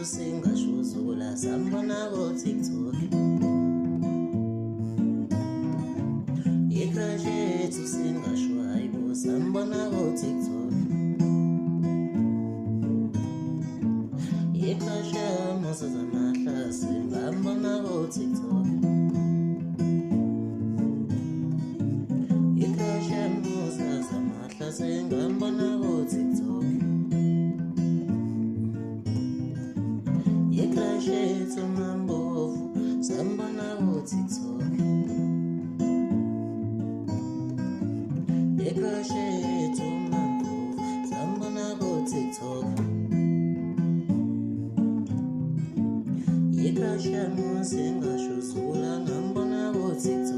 Singashuzula sambona ko TikTok. Icrash to singashwaibo sambona ko TikTok. Icrash mosa zamahla singambona ko TikTok. Icrash mosa zamahla singambona ko TikTok. Icrash to mambo sambona ko TikTok. Icrash to mambo sambona ko TikTok. Icrash mosa ngashuzula ngambona ko TikTok.